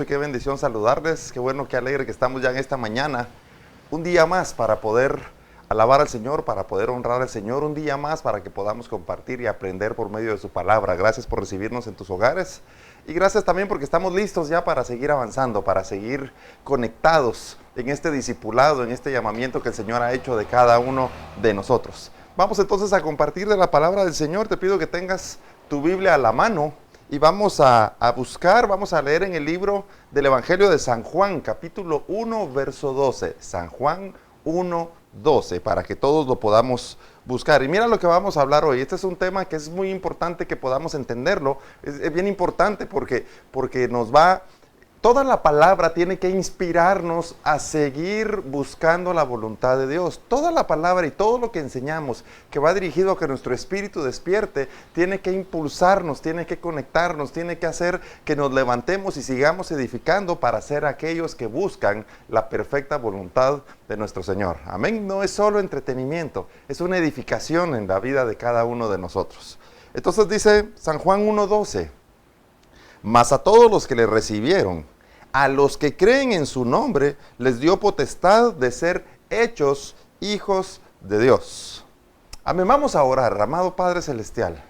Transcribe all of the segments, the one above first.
Qué bendición saludarles, qué bueno, qué alegre que estamos ya en esta mañana. Un día más para poder alabar al Señor, para poder honrar al Señor, un día más para que podamos compartir y aprender por medio de su palabra. Gracias por recibirnos en tus hogares y gracias también porque estamos listos ya para seguir avanzando, para seguir conectados en este discipulado, en este llamamiento que el Señor ha hecho de cada uno de nosotros. Vamos entonces a compartir de la palabra del Señor. Te pido que tengas tu Biblia a la mano. Y vamos a leer en el libro del Evangelio de San Juan, capítulo 1, verso 12. San Juan 1, 12, para que todos lo podamos buscar. Y mira lo que vamos a hablar hoy. Este es un tema que es muy importante que podamos entenderlo. Es bien importante porque nos va... Toda la palabra tiene que inspirarnos a seguir buscando la voluntad de Dios. Toda la palabra y todo lo que enseñamos que va dirigido a que nuestro espíritu despierte, tiene que impulsarnos, tiene que conectarnos, tiene que hacer que nos levantemos y sigamos edificando para ser aquellos que buscan la perfecta voluntad de nuestro Señor. Amén. No es solo entretenimiento, es una edificación en la vida de cada uno de nosotros. Entonces dice San Juan 1:12. Mas a todos los que le recibieron, a los que creen en su nombre, les dio potestad de ser hechos hijos de Dios. Amén. Vamos a orar. Amado Padre Celestial,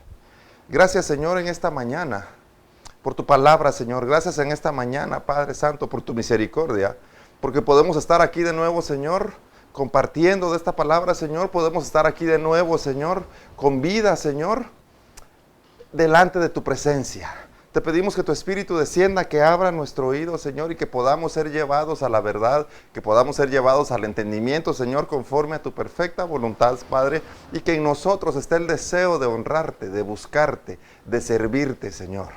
gracias, Señor, en esta mañana, por tu palabra, Señor. Gracias en esta mañana, Padre Santo, por tu misericordia, porque podemos estar aquí de nuevo, Señor, compartiendo de esta palabra, Señor. Podemos estar aquí de nuevo, Señor, con vida, Señor, delante de tu presencia. Te pedimos que tu Espíritu descienda, que abra nuestro oído, Señor, y que podamos ser llevados a la verdad, que podamos ser llevados al entendimiento, Señor, conforme a tu perfecta voluntad, Padre, y que en nosotros esté el deseo de honrarte, de buscarte, de servirte, Señor.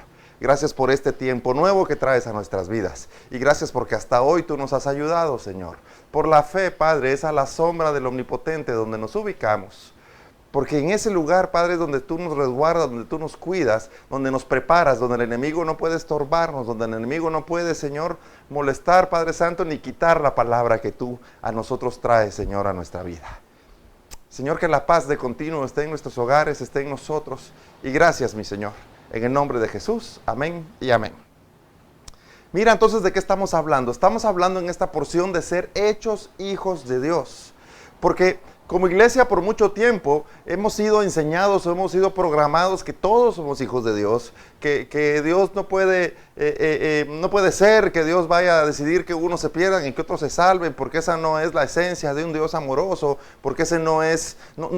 Gracias por este tiempo nuevo que traes a nuestras vidas, y gracias porque hasta hoy tú nos has ayudado, Señor. Por la fe, Padre, es a la sombra del Omnipotente donde nos ubicamos. Porque en ese lugar, Padre, es donde tú nos resguardas, donde tú nos cuidas, donde nos preparas, donde el enemigo no puede estorbarnos, donde el enemigo no puede, Señor, molestar, Padre Santo, ni quitar la palabra que tú a nosotros traes, Señor, a nuestra vida. Señor, que la paz de continuo esté en nuestros hogares, esté en nosotros. Y gracias, mi Señor, en el nombre de Jesús. Amén y amén. Mira, entonces, ¿de qué estamos hablando? Estamos hablando en esta porción de ser hechos hijos de Dios. Porque como iglesia por mucho tiempo hemos sido enseñados, hemos sido programados que todos somos hijos de Dios, que Dios no puede ser que Dios vaya a decidir que unos se pierdan y que otros se salven, porque esa no es la esencia de un Dios amoroso, porque ese no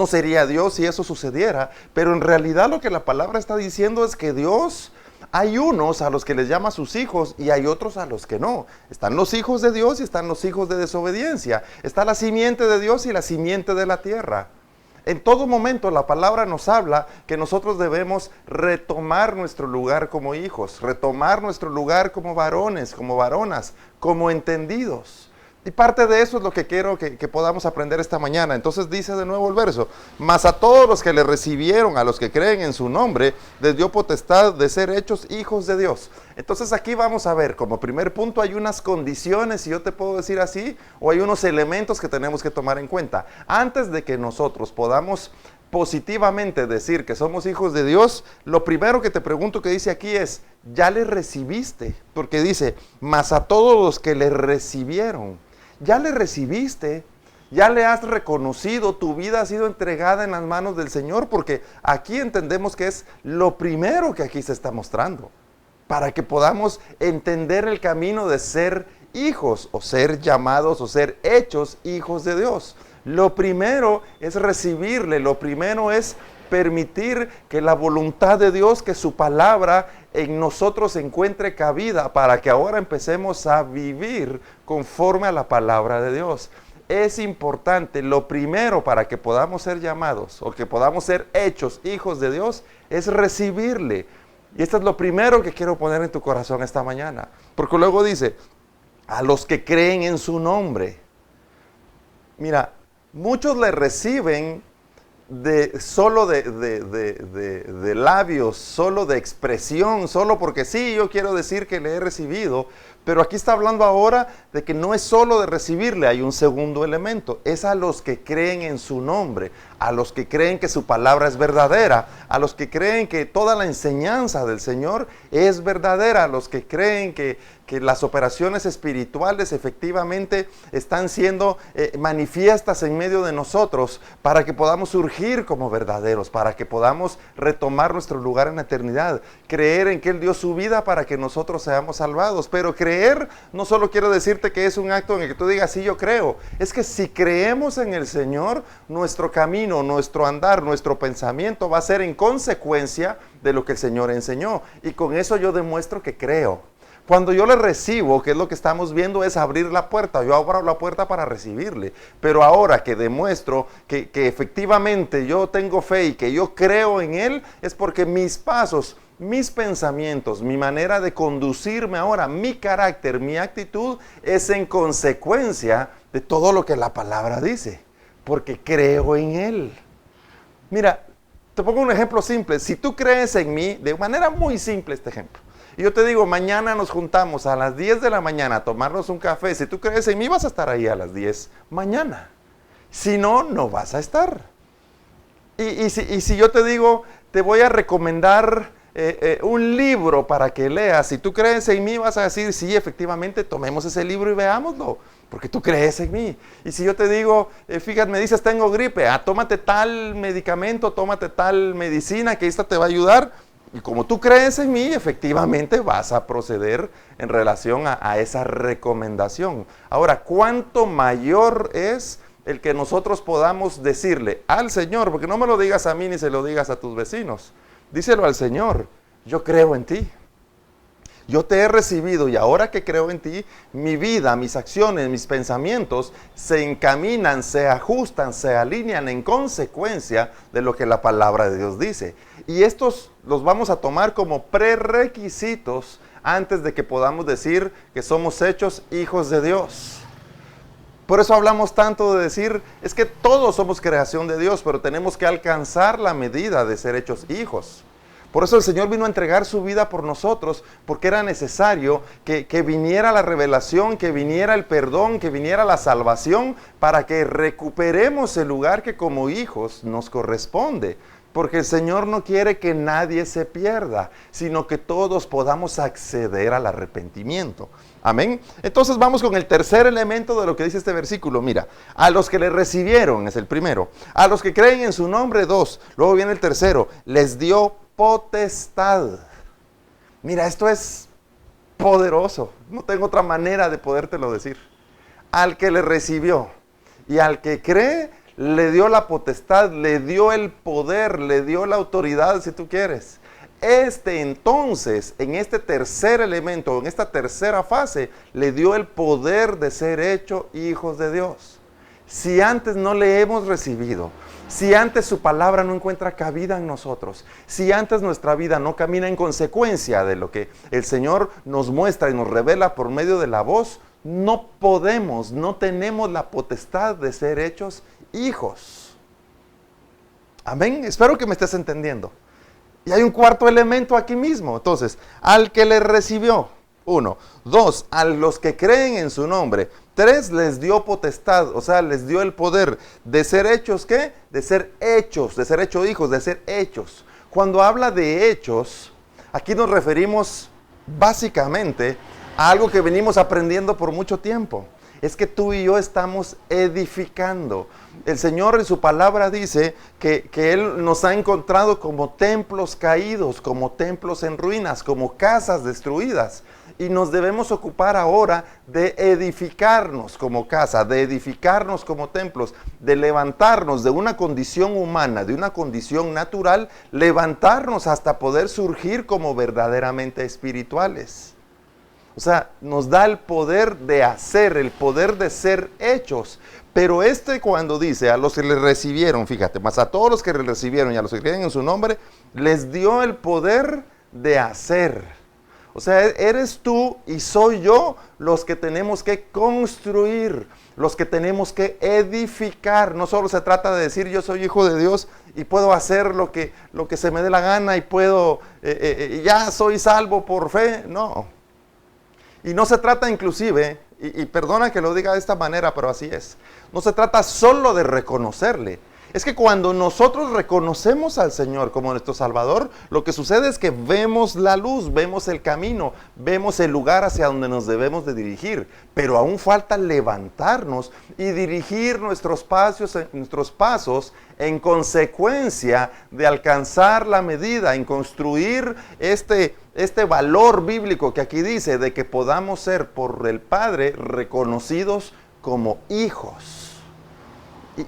sería Dios si eso sucediera. Pero en realidad lo que la palabra está diciendo es que Dios... Hay unos a los que les llama sus hijos y hay otros a los que no. Están los hijos de Dios y están los hijos de desobediencia. Está la simiente de Dios y la simiente de la tierra. En todo momento la palabra nos habla que nosotros debemos retomar nuestro lugar como hijos, retomar nuestro lugar como varones, como varonas, como entendidos. Y parte de eso es lo que quiero que podamos aprender esta mañana. Entonces dice de nuevo el verso: mas a todos los que le recibieron, a los que creen en su nombre, les dio potestad de ser hechos hijos de Dios. Entonces aquí vamos a ver, como primer punto, hay unas condiciones, si yo te puedo decir así, o hay unos elementos que tenemos que tomar en cuenta. Antes de que nosotros podamos positivamente decir que somos hijos de Dios, lo primero que te pregunto que dice aquí es: ¿ya le recibiste? Porque dice, mas a todos los que le recibieron. ¿Ya le recibiste? ¿Ya le has reconocido? ¿Tu vida ha sido entregada en las manos del Señor? Porque aquí entendemos que es lo primero que aquí se está mostrando, para que podamos entender el camino de ser hijos, o ser llamados, o ser hechos hijos de Dios. Lo primero es recibirle, lo primero es permitir que la voluntad de Dios, que su palabra en nosotros encuentre cabida, para que ahora empecemos a vivir conforme a la palabra de Dios. Es importante, lo primero para que podamos ser llamados o que podamos ser hechos hijos de Dios es recibirle. Y esto es lo primero que quiero poner en tu corazón esta mañana, porque luego dice, a los que creen en su nombre. Mira, muchos le reciben solo de labios, solo de expresión, solo porque sí, yo quiero decir que le he recibido. Pero aquí está hablando ahora de que no es solo de recibirle, hay un segundo elemento, es a los que creen en su nombre, a los que creen que su palabra es verdadera, a los que creen que toda la enseñanza del Señor es verdadera, los que creen que las operaciones espirituales efectivamente están siendo manifiestas en medio de nosotros para que podamos surgir como verdaderos, para que podamos retomar nuestro lugar en la eternidad, creer en que Él dio su vida para que nosotros seamos salvados. Pero creer no solo quiero decirte que es un acto en el que tú digas, sí, yo creo, es que si creemos en el Señor, nuestro camino, nuestro andar, nuestro pensamiento va a ser en consecuencia de lo que el Señor enseñó, y con eso yo demuestro que creo. Cuando yo le recibo, que es lo que estamos viendo, es abrir la puerta. Yo abro la puerta para recibirle. Pero ahora que demuestro que efectivamente yo tengo fe y que yo creo en Él, es porque mis pasos, mis pensamientos, mi manera de conducirme ahora, mi carácter, mi actitud, es en consecuencia de todo lo que la palabra dice. Porque creo en Él. Mira, te pongo un ejemplo simple. Si tú crees en mí, de manera muy simple este ejemplo. Y yo te digo, mañana nos juntamos a las 10 de la mañana a tomarnos un café. Si tú crees en mí, vas a estar ahí a las 10 mañana. Si no, no vas a estar. Y si yo te digo, te voy a recomendar un libro para que leas. Si tú crees en mí, vas a decir, sí, efectivamente, tomemos ese libro y veámoslo, porque tú crees en mí. Y si yo te digo, fíjate, me dices, tengo gripe, tómate tal medicamento, tómate tal medicina, que esta te va a ayudar. Y como tú crees en mí, efectivamente vas a proceder en relación a esa recomendación. Ahora, ¿cuánto mayor es el que nosotros podamos decirle al Señor? Porque no me lo digas a mí ni se lo digas a tus vecinos. Díselo al Señor, yo creo en ti. Yo te he recibido y ahora que creo en ti, mi vida, mis acciones, mis pensamientos se encaminan, se ajustan, se alinean en consecuencia de lo que la palabra de Dios dice. Y estos los vamos a tomar como prerequisitos antes de que podamos decir que somos hechos hijos de Dios. Por eso hablamos tanto de decir, es que todos somos creación de Dios, pero tenemos que alcanzar la medida de ser hechos hijos. Por eso el Señor vino a entregar su vida por nosotros, porque era necesario que viniera la revelación, que viniera el perdón, que viniera la salvación, para que recuperemos el lugar que como hijos nos corresponde. Porque el Señor no quiere que nadie se pierda, sino que todos podamos acceder al arrepentimiento. Amén. Entonces vamos con el tercer elemento de lo que dice este versículo. Mira, a los que le recibieron, es el primero. A los que creen en su nombre, 2. Luego viene el tercero, les dio potestad. Mira, esto es poderoso. No tengo otra manera de podértelo decir. Al que le recibió y al que cree, le dio la potestad, le dio el poder, le dio la autoridad, si tú quieres. Entonces, en este tercer elemento, en esta tercera fase, le dio el poder de ser hecho hijos de Dios. Si antes no le hemos recibido, si antes su palabra no encuentra cabida en nosotros, si antes nuestra vida no camina en consecuencia de lo que el Señor nos muestra y nos revela por medio de la voz, no podemos, no tenemos la potestad de ser hechos hijos. Amén. Espero que me estés entendiendo. Y hay un cuarto elemento aquí mismo. Entonces, al que le recibió, 1. 2, a los que creen en su nombre. 3, les dio potestad, o sea, les dio el poder de ser hechos, ¿qué? De ser hechos, de ser hechos hijos, de ser hechos. Cuando habla de hechos, aquí nos referimos básicamente a algo que venimos aprendiendo por mucho tiempo. Es que tú y yo estamos edificando. El Señor en su palabra dice que Él nos ha encontrado como templos caídos, como templos en ruinas, como casas destruidas. Y nos debemos ocupar ahora de edificarnos como casa, de edificarnos como templos, de levantarnos de una condición humana, de una condición natural, levantarnos hasta poder surgir como verdaderamente espirituales. O sea, nos da el poder de hacer, el poder de ser hechos. Pero cuando dice a los que le recibieron, fíjate, más a todos los que le recibieron y a los que creen en su nombre, les dio el poder de hacer. O sea, eres tú y soy yo los que tenemos que construir, los que tenemos que edificar. No solo se trata de decir yo soy hijo de Dios y puedo hacer lo que se me dé la gana y puedo, ya soy salvo por fe. No. Y no se trata inclusive, y perdona que lo diga de esta manera, pero así es. No se trata solo de reconocerle, Es que cuando nosotros reconocemos al Señor como nuestro Salvador, lo que sucede es que vemos la luz, vemos el camino, vemos el lugar hacia donde nos debemos de dirigir. Pero aún falta levantarnos y dirigir nuestros pasos en consecuencia de alcanzar la medida, en construir este valor bíblico que aquí dice, de que podamos ser por el Padre reconocidos como hijos.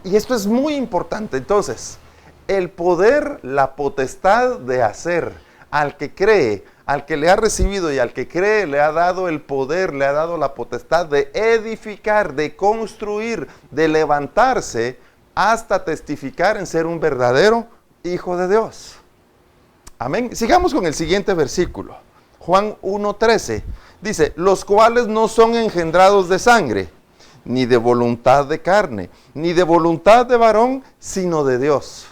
Y esto es muy importante. Entonces, el poder, la potestad de hacer, al que cree, al que le ha recibido y al que cree, le ha dado el poder, le ha dado la potestad de edificar, de construir, de levantarse, hasta testificar en ser un verdadero hijo de Dios. Amén. Sigamos con el siguiente versículo. Juan 1:13. Dice, los cuales no son engendrados de sangre, ni de voluntad de carne, ni de voluntad de varón, sino de Dios.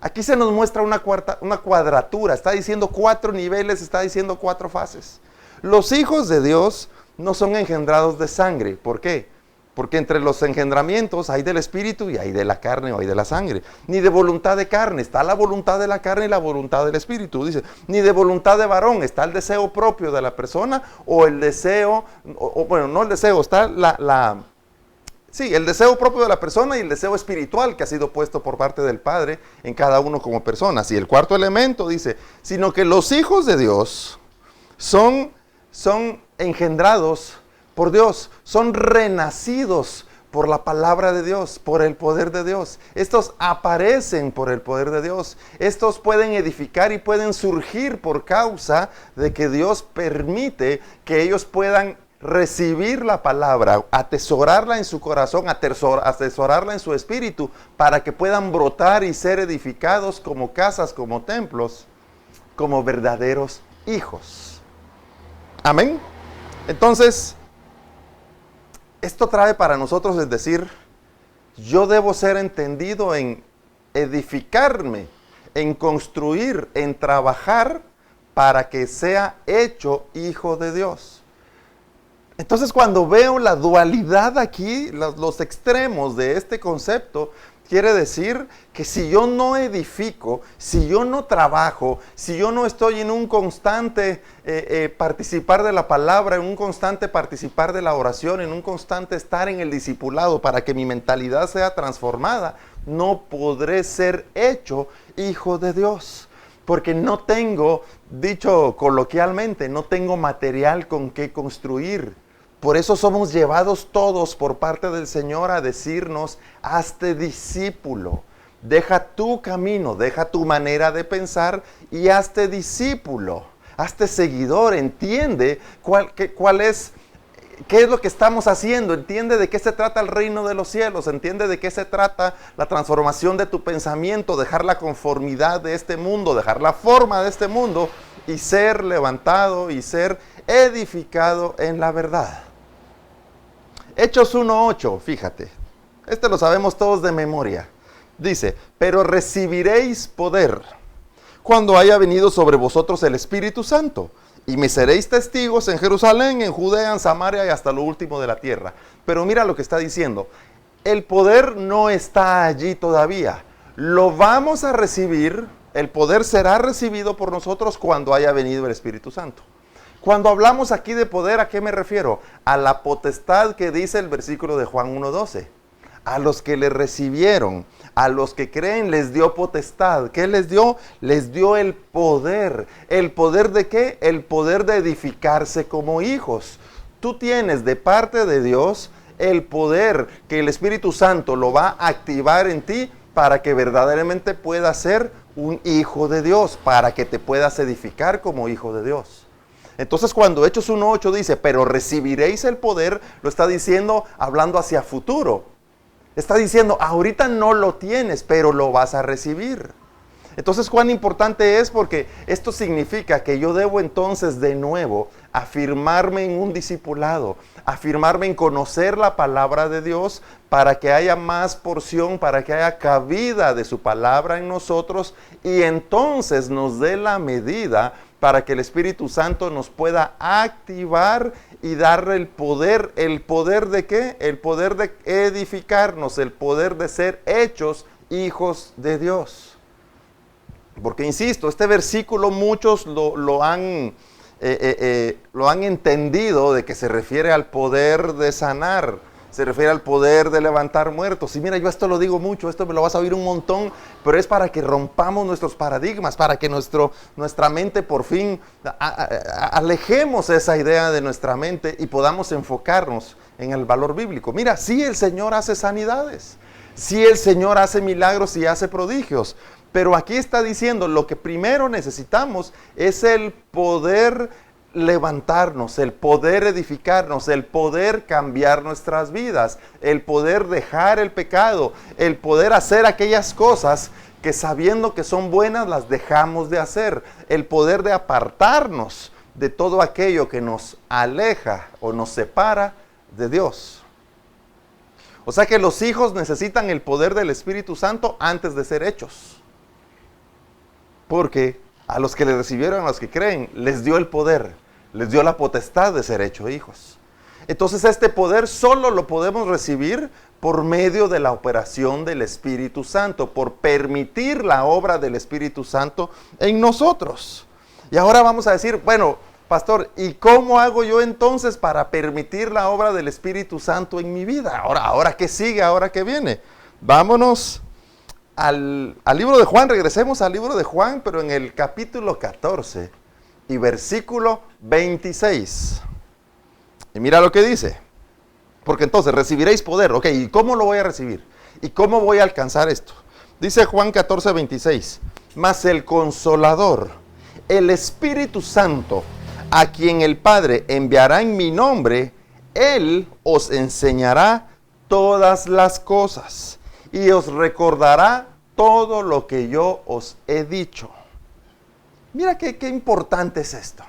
Aquí se nos muestra una cuadratura, está diciendo 4 niveles, está diciendo 4 fases. Los hijos de Dios no son engendrados de sangre. ¿Por qué? Porque entre los engendramientos hay del espíritu y hay de la carne o hay de la sangre. Ni de voluntad de carne, está la voluntad de la carne y la voluntad del espíritu. Dice, ni de voluntad de varón, está el deseo propio de la persona o el deseo, bueno, no el deseo, está el deseo propio de la persona y el deseo espiritual que ha sido puesto por parte del Padre en cada uno como personas. Y el cuarto elemento dice, sino que los hijos de Dios son engendrados por Dios, son renacidos por la palabra de Dios, por el poder de Dios. Estos aparecen por el poder de Dios. Estos pueden edificar y pueden surgir por causa de que Dios permite que ellos puedan recibir la palabra, atesorarla en su corazón, atesorarla en su espíritu, para que puedan brotar y ser edificados como casas, como templos, como verdaderos hijos. Amén. Entonces, esto trae para nosotros es decir, yo debo ser entendido en edificarme, en construir, en trabajar para que sea hecho hijo de Dios. Entonces, cuando veo la dualidad aquí, los extremos de este concepto, quiere decir que si yo no edifico, si yo no trabajo, si yo no estoy en un constante participar de la palabra, en un constante participar de la oración, en un constante estar en el discipulado para que mi mentalidad sea transformada, no podré ser hecho hijo de Dios. Porque no tengo, dicho coloquialmente, no tengo material con qué construir. Por eso somos llevados todos por parte del Señor a decirnos, hazte discípulo, deja tu camino, deja tu manera de pensar y hazte discípulo, hazte seguidor, entiende qué es lo que estamos haciendo, entiende de qué se trata el reino de los cielos, entiende de qué se trata la transformación de tu pensamiento, dejar la conformidad de este mundo, dejar la forma de este mundo y ser levantado y ser edificado en la verdad. Hechos 1:8, fíjate, lo sabemos todos de memoria. Dice, pero recibiréis poder cuando haya venido sobre vosotros el Espíritu Santo, y me seréis testigos en Jerusalén, en Judea, en Samaria y hasta lo último de la tierra. Pero mira lo que está diciendo, el poder no está allí todavía, lo vamos a recibir, el poder será recibido por nosotros cuando haya venido el Espíritu Santo. Cuando hablamos aquí de poder, ¿a qué me refiero? A la potestad que dice el versículo de Juan 1:12. A los que le recibieron, a los que creen, les dio potestad. ¿Qué les dio? Les dio el poder. ¿El poder de qué? El poder de edificarse como hijos. Tú tienes de parte de Dios el poder que el Espíritu Santo lo va a activar en ti para que verdaderamente puedas ser un hijo de Dios, para que te puedas edificar como hijo de Dios. Entonces cuando Hechos 1:8 dice, pero recibiréis el poder, lo está diciendo hablando hacia futuro. Está diciendo, ahorita no lo tienes, pero lo vas a recibir. Entonces, ¿cuán importante es? Porque esto significa que yo debo entonces de nuevo afirmarme en un discipulado, afirmarme en conocer la palabra de Dios para que haya más porción, para que haya cabida de su palabra en nosotros y entonces nos dé la medida para que el Espíritu Santo nos pueda activar y darle el poder de qué? El poder de edificarnos, el poder de ser hechos hijos de Dios. Porque insisto, este versículo muchos lo han entendido de que se refiere al poder de sanar, se refiere al poder de levantar muertos. Y mira, yo esto lo digo mucho, esto me lo vas a oír un montón, pero es para que rompamos nuestros paradigmas, para que nuestra mente por fin alejemos esa idea de nuestra mente y podamos enfocarnos en el valor bíblico. Mira, sí, el Señor hace sanidades, sí, el Señor hace milagros y hace prodigios, pero aquí está diciendo, lo que primero necesitamos es el poder levantarnos, el poder edificarnos, el poder cambiar nuestras vidas, el poder dejar el pecado, el poder hacer aquellas cosas que sabiendo que son buenas las dejamos de hacer, el poder de apartarnos de todo aquello que nos aleja o nos separa de Dios. O sea que los hijos necesitan el poder del Espíritu Santo antes de ser hechos. Porque a los que le recibieron, a los que creen, les dio el poder, les dio la potestad de ser hechos hijos. Entonces este poder solo lo podemos recibir por medio de la operación del Espíritu Santo, por permitir la obra del Espíritu Santo en nosotros. Y ahora vamos a decir, bueno, pastor, ¿y cómo hago yo entonces para permitir la obra del Espíritu Santo en mi vida? Ahora ¿qué sigue? ¿Ahora qué viene? Vámonos al libro de Juan, regresemos al libro de Juan, pero en el capítulo 14 y versículo 26. Y mira lo que dice. Porque entonces recibiréis poder. Ok, ¿y cómo lo voy a recibir? ¿Y cómo voy a alcanzar esto? Dice Juan 14, 26. Mas el Consolador, el Espíritu Santo, a quien el Padre enviará en mi nombre, Él os enseñará todas las cosas y os recordará todo lo que yo os he dicho. Mira qué importante es esto.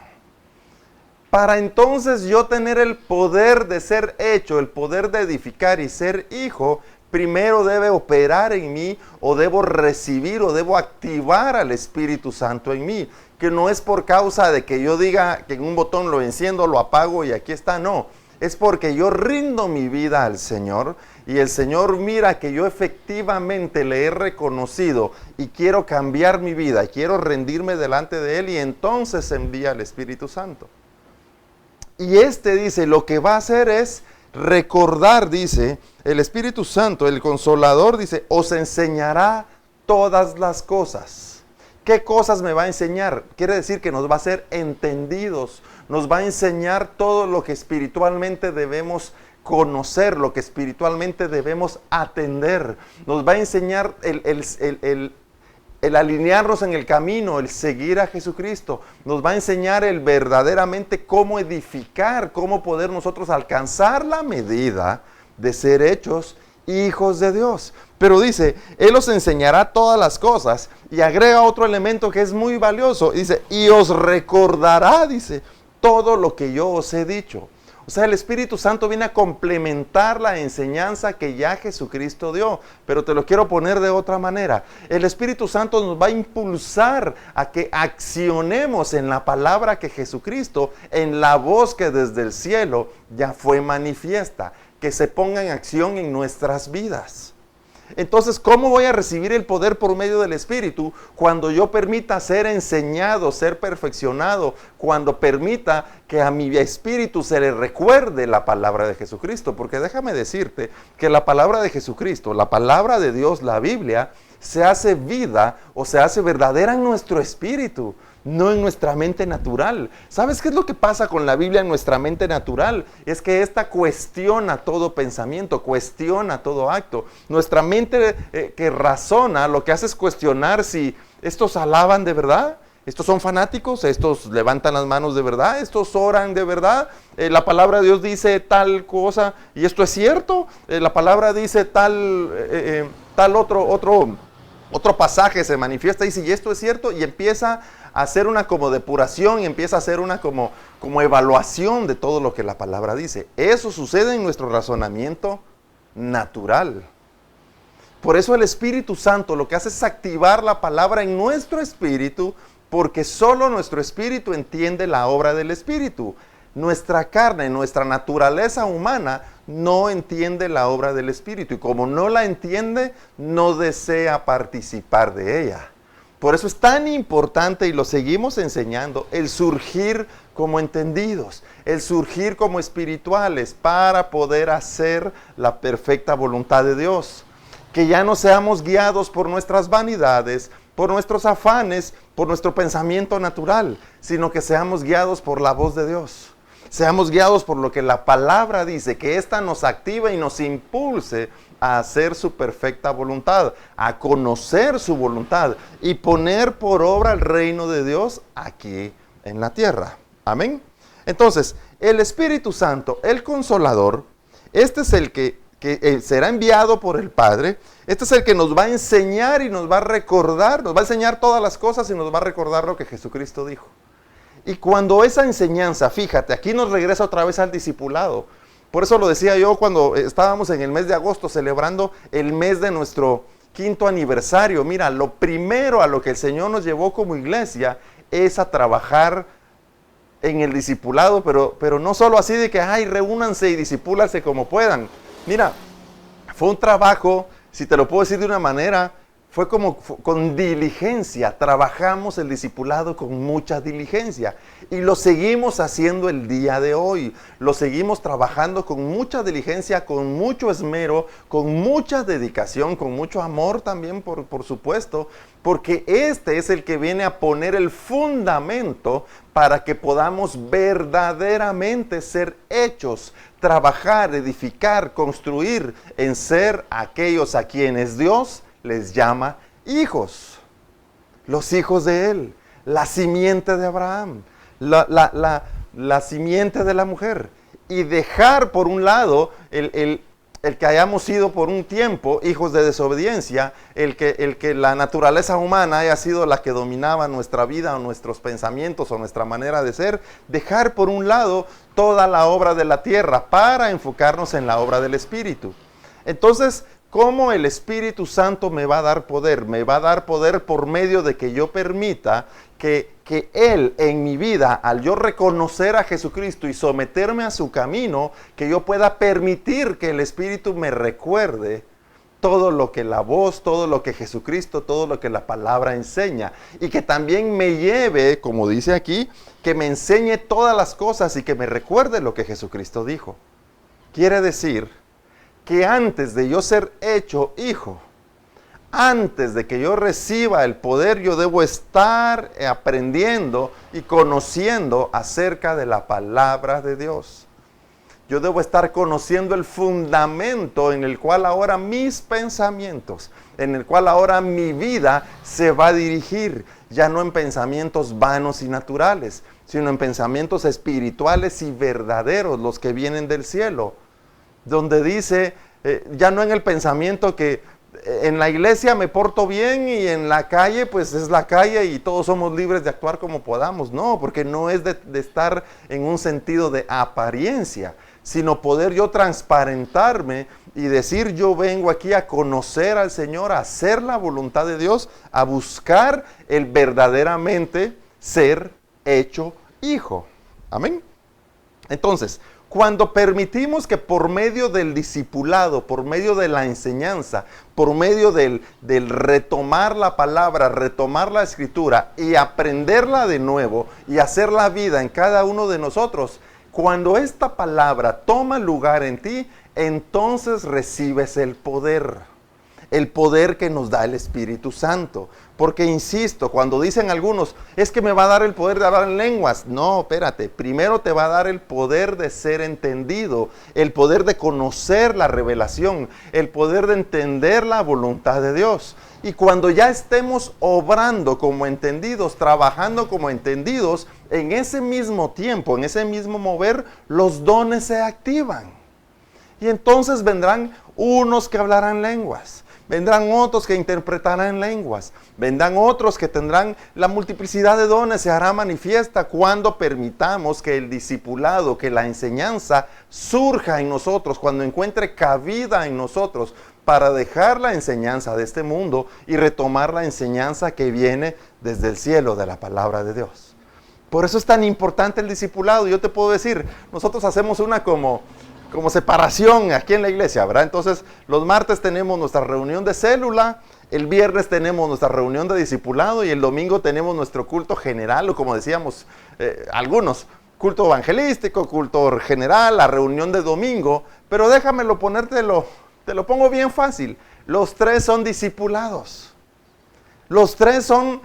Para entonces yo tener el poder de ser hecho, el poder de edificar y ser hijo, primero debe operar en mí, o debo recibir, o debo activar al Espíritu Santo en mí. Que no es por causa de que yo diga que en un botón lo enciendo, lo apago y aquí está, no. Es porque yo rindo mi vida al Señor y el Señor mira que yo efectivamente le he reconocido y quiero cambiar mi vida, quiero rendirme delante de Él y entonces envía el Espíritu Santo. Y dice, lo que va a hacer es recordar, dice, el Espíritu Santo, el Consolador, dice, os enseñará todas las cosas. ¿Qué cosas me va a enseñar? Quiere decir que nos va a hacer entendidos, nos va a enseñar todo lo que espiritualmente debemos conocer, lo que espiritualmente debemos atender. Nos va a enseñar el alinearnos en el camino, el seguir a Jesucristo. Nos va a enseñar el verdaderamente cómo edificar, cómo poder nosotros alcanzar la medida de ser hechos hijos de Dios. Pero dice, Él os enseñará todas las cosas y agrega otro elemento que es muy valioso. Dice, y os recordará, dice, todo lo que yo os he dicho. O sea, el Espíritu Santo viene a complementar la enseñanza que ya Jesucristo dio. Pero te lo quiero poner de otra manera. El Espíritu Santo nos va a impulsar a que accionemos en la palabra que Jesucristo, en la voz que desde el cielo ya fue manifiesta, que se ponga en acción en nuestras vidas. Entonces, ¿cómo voy a recibir el poder por medio del Espíritu? Cuando yo permita ser enseñado, ser perfeccionado, cuando permita que a mi espíritu se le recuerde la palabra de Jesucristo. Porque déjame decirte que la palabra de Jesucristo, la palabra de Dios, la Biblia, se hace vida o se hace verdadera en nuestro espíritu, no en nuestra mente natural. ¿Sabes qué es lo que pasa con la Biblia en nuestra mente natural? Es que esta cuestiona todo pensamiento, cuestiona todo acto. Nuestra mente que razona, lo que hace es cuestionar si estos alaban de verdad, estos son fanáticos, estos levantan las manos de verdad, estos oran de verdad, la palabra de Dios dice tal cosa y esto es cierto, la palabra dice tal otro pasaje se manifiesta y dice y esto es cierto, y empieza a hacer una como depuración y empieza a hacer una como evaluación de todo lo que la palabra dice. Eso sucede en nuestro razonamiento natural. Por eso el Espíritu Santo lo que hace es activar la palabra en nuestro espíritu, porque solo nuestro espíritu entiende la obra del Espíritu. Nuestra carne, nuestra naturaleza humana no entiende la obra del Espíritu y como no la entiende, no desea participar de ella. Por eso es tan importante, y lo seguimos enseñando, el surgir como entendidos, el surgir como espirituales para poder hacer la perfecta voluntad de Dios. Que ya no seamos guiados por nuestras vanidades, por nuestros afanes, por nuestro pensamiento natural, sino que seamos guiados por la voz de Dios. Seamos guiados por lo que la palabra dice, que ésta nos active y nos impulse a hacer su perfecta voluntad, a conocer su voluntad y poner por obra el reino de Dios aquí en la tierra. Amén. Entonces, el Espíritu Santo, el Consolador, este es el que será enviado por el Padre. Este es el que nos va a enseñar y nos va a recordar, nos va a enseñar todas las cosas y nos va a recordar lo que Jesucristo dijo. Y cuando esa enseñanza, fíjate, aquí nos regresa otra vez al discipulado. Por eso lo decía yo cuando estábamos en el mes de agosto celebrando el mes de nuestro 5º aniversario. Mira, lo primero a lo que el Señor nos llevó como iglesia es a trabajar en el discipulado, pero no solo así de que, ay, reúnanse y discipúlanse como puedan. Mira, fue un trabajo, si te lo puedo decir de una manera, fue como con diligencia. Trabajamos el discipulado con mucha diligencia y lo seguimos haciendo el día de hoy. Lo seguimos trabajando con mucha diligencia, con mucho esmero, con mucha dedicación, con mucho amor también, por supuesto, porque este es el que viene a poner el fundamento para que podamos verdaderamente ser hechos, trabajar, edificar, construir en ser aquellos a quienes Dios les llama hijos, los hijos de Él, la simiente de Abraham, la simiente de la mujer, y dejar por un lado el que hayamos sido por un tiempo hijos de desobediencia, el que la naturaleza humana haya sido la que dominaba nuestra vida o nuestros pensamientos o nuestra manera de ser, dejar por un lado toda la obra de la tierra para enfocarnos en la obra del Espíritu. Entonces, ¿cómo el Espíritu Santo me va a dar poder? Me va a dar poder por medio de que yo permita que Él en mi vida, al yo reconocer a Jesucristo y someterme a su camino, que yo pueda permitir que el Espíritu me recuerde todo lo que la voz, todo lo que Jesucristo, todo lo que la palabra enseña. Y que también me lleve, como dice aquí, que me enseñe todas las cosas y que me recuerde lo que Jesucristo dijo. Quiere decir que antes de yo ser hecho hijo, antes de que yo reciba el poder, yo debo estar aprendiendo y conociendo acerca de la palabra de Dios. Yo debo estar conociendo el fundamento en el cual ahora mis pensamientos, en el cual ahora mi vida se va a dirigir, ya no en pensamientos vanos y naturales, sino en pensamientos espirituales y verdaderos, los que vienen del cielo. Donde dice, ya no en el pensamiento que en la iglesia me porto bien y en la calle pues es la calle y todos somos libres de actuar como podamos. No, porque no es de estar en un sentido de apariencia, sino poder yo transparentarme y decir, yo vengo aquí a conocer al Señor, a hacer la voluntad de Dios, a buscar el verdaderamente ser hecho hijo. Amén. Entonces, cuando permitimos que por medio del discipulado, por medio de la enseñanza, por medio del retomar la palabra, retomar la escritura y aprenderla de nuevo y hacer la vida en cada uno de nosotros, cuando esta palabra toma lugar en ti, entonces recibes el poder que nos da el Espíritu Santo. Porque insisto, cuando dicen algunos, es que me va a dar el poder de hablar en lenguas. No, espérate, primero te va a dar el poder de ser entendido, el poder de conocer la revelación, el poder de entender la voluntad de Dios. Y cuando ya estemos obrando como entendidos, trabajando como entendidos, en ese mismo tiempo, en ese mismo mover, los dones se activan. Y entonces vendrán unos que hablarán lenguas, vendrán otros que interpretarán lenguas, vendrán otros que tendrán la multiplicidad de dones, se hará manifiesta cuando permitamos que el discipulado, que la enseñanza surja en nosotros, cuando encuentre cabida en nosotros, para dejar la enseñanza de este mundo y retomar la enseñanza que viene desde el cielo de la palabra de Dios. Por eso es tan importante el discipulado. Yo te puedo decir, nosotros hacemos una como separación aquí en la iglesia, ¿verdad? Entonces, los martes tenemos nuestra reunión de célula, el viernes tenemos nuestra reunión de discipulado y el domingo tenemos nuestro culto general, o como decíamos algunos, culto evangelístico, culto general, la reunión de domingo. Pero déjamelo ponértelo, te lo pongo bien fácil. Los tres son discipulados. Los tres son,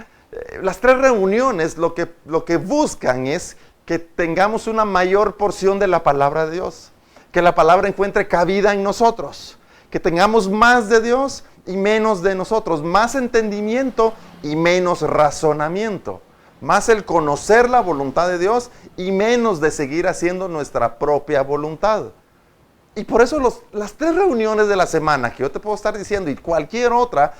las tres reuniones lo que buscan es que tengamos una mayor porción de la palabra de Dios. Que la palabra encuentre cabida en nosotros, que tengamos más de Dios y menos de nosotros, más entendimiento y menos razonamiento, más el conocer la voluntad de Dios y menos de seguir haciendo nuestra propia voluntad. Y por eso las tres reuniones de la semana que yo te puedo estar diciendo y cualquier otra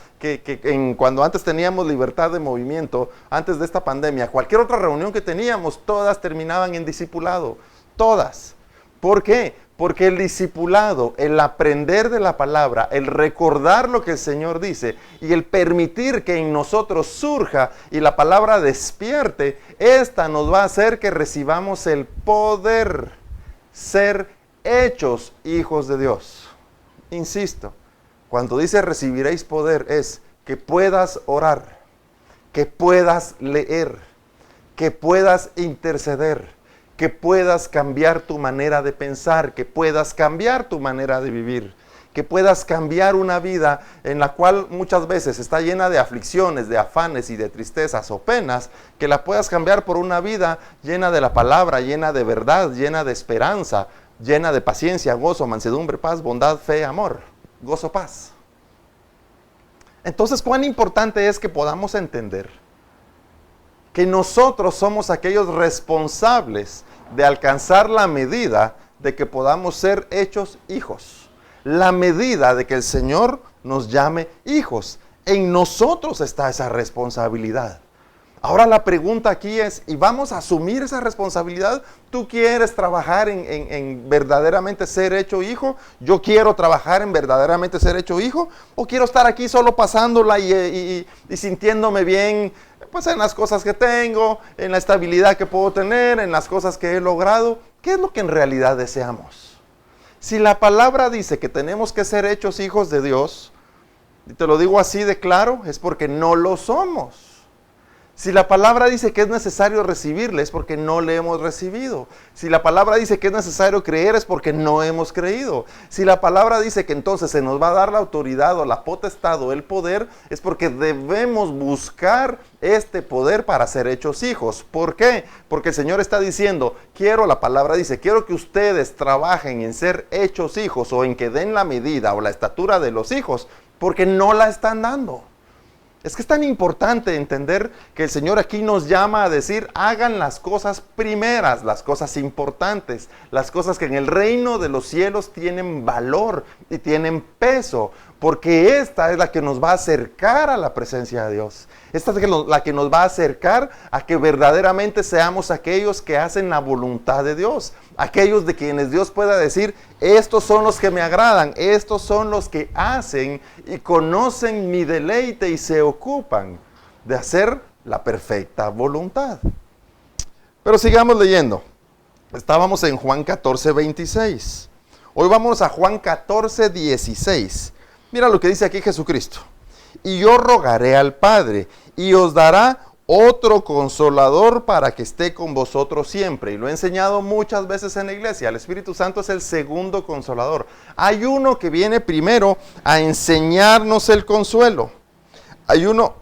cuando antes teníamos libertad de movimiento, antes de esta pandemia, cualquier otra reunión que teníamos, todas terminaban en discipulado, todas. ¿Por qué? Porque el discipulado, el aprender de la palabra, el recordar lo que el Señor dice y el permitir que en nosotros surja y la palabra despierte, esta nos va a hacer que recibamos el poder, ser hechos hijos de Dios. Insisto, cuando dice recibiréis poder es que puedas orar, que puedas leer, que puedas interceder, que puedas cambiar tu manera de pensar, que puedas cambiar tu manera de vivir, que puedas cambiar una vida en la cual muchas veces está llena de aflicciones, de afanes y de tristezas o penas, que la puedas cambiar por una vida llena de la palabra, llena de verdad, llena de esperanza, llena de paciencia, gozo, mansedumbre, paz, bondad, fe, amor, gozo, paz. Entonces, ¿cuán importante es que podamos entender que nosotros somos aquellos responsables de alcanzar la medida de que podamos ser hechos hijos? La medida de que el Señor nos llame hijos. En nosotros está esa responsabilidad. Ahora la pregunta aquí es, ¿y vamos a asumir esa responsabilidad? ¿Tú quieres trabajar en verdaderamente ser hecho hijo? ¿Yo quiero trabajar en verdaderamente ser hecho hijo? ¿O quiero estar aquí solo pasándola y sintiéndome bien, pues en las cosas que tengo, en la estabilidad que puedo tener, en las cosas que he logrado? ¿Qué es lo que en realidad deseamos? Si la palabra dice que tenemos que ser hechos hijos de Dios, y te lo digo así de claro, es porque no lo somos. Si la palabra dice que es necesario recibirle, es porque no le hemos recibido. Si la palabra dice que es necesario creer, es porque no hemos creído. Si la palabra dice que entonces se nos va a dar la autoridad o la potestad o el poder, es porque debemos buscar este poder para ser hechos hijos. ¿Por qué? Porque el Señor está diciendo, la palabra dice, quiero que ustedes trabajen en ser hechos hijos o en que den la medida o la estatura de los hijos, porque no la están dando. Es que es tan importante entender que el Señor aquí nos llama a decir, hagan las cosas primeras, las cosas importantes, las cosas que en el reino de los cielos tienen valor y tienen peso, porque esta es la que nos va a acercar a la presencia de Dios. Esta es la que nos va a acercar a que verdaderamente seamos aquellos que hacen la voluntad de Dios. Aquellos de quienes Dios pueda decir, estos son los que me agradan, estos son los que hacen y conocen mi deleite y se ocupan de hacer la perfecta voluntad. Pero sigamos leyendo. Estábamos en Juan 14, 26. Hoy vamos a Juan 14, 16. Mira lo que dice aquí Jesucristo. Y yo rogaré al Padre, y os dará otro consolador para que esté con vosotros siempre. Y lo he enseñado muchas veces en la iglesia. El Espíritu Santo es el segundo consolador. Hay uno que viene primero a enseñarnos el consuelo. Hay uno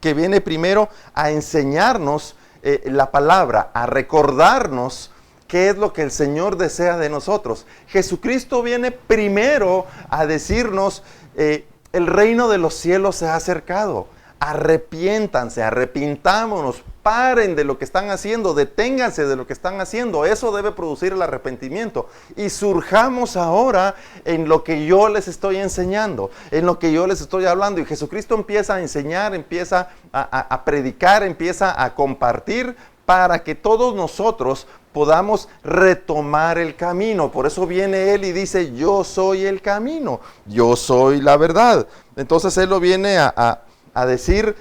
que viene primero a enseñarnos la palabra, a recordarnos qué es lo que el Señor desea de nosotros. Jesucristo viene primero a decirnos, el reino de los cielos se ha acercado. Arrepiéntanse, arrepintámonos, paren de lo que están haciendo, deténganse de lo que están haciendo. Eso debe producir el arrepentimiento. Y surjamos ahora en lo que yo les estoy enseñando, en lo que yo les estoy hablando. Y Jesucristo empieza a enseñar, empieza a predicar, empieza a compartir para que todos nosotros podamos retomar el camino. Por eso viene Él y dice, yo soy el camino, yo soy la verdad. Entonces Él lo viene a decir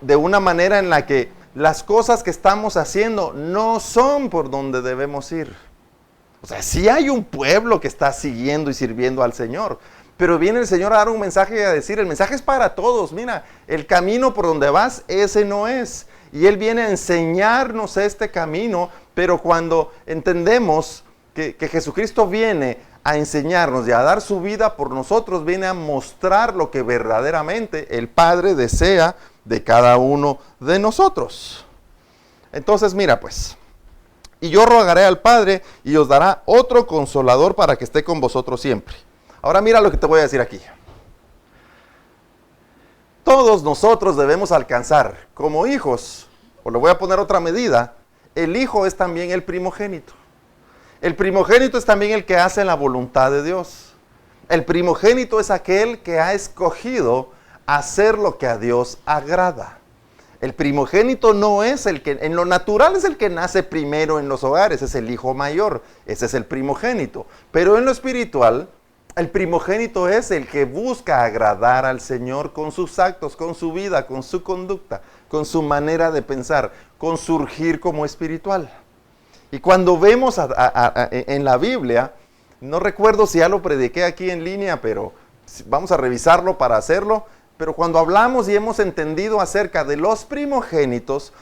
de una manera en la que las cosas que estamos haciendo no son por donde debemos ir. O sea, sí hay un pueblo que está siguiendo y sirviendo al Señor, pero viene el Señor a dar un mensaje y a decir, el mensaje es para todos. Mira, el camino por donde vas, ese no es. Y Él viene a enseñarnos este camino, pero cuando entendemos que Jesucristo viene a enseñarnos y a dar su vida por nosotros, viene a mostrar lo que verdaderamente el Padre desea de cada uno de nosotros. Entonces, mira pues, y yo rogaré al Padre y os dará otro consolador para que esté con vosotros siempre. Ahora mira lo que te voy a decir aquí. Todos nosotros debemos alcanzar como hijos, o le voy a poner otra medida, el hijo es también el primogénito. El primogénito es también el que hace la voluntad de Dios. El primogénito es aquel que ha escogido hacer lo que a Dios agrada. El primogénito no es el que, en lo natural es el que nace primero en los hogares, es el hijo mayor, ese es el primogénito. Pero en lo espiritual, el primogénito es el que busca agradar al Señor con sus actos, con su vida, con su conducta, con su manera de pensar, con surgir como espiritual. Y cuando vemos en la Biblia, no recuerdo si ya lo prediqué aquí en línea, pero vamos a revisarlo para hacerlo. Pero cuando hablamos y hemos entendido acerca de los primogénitos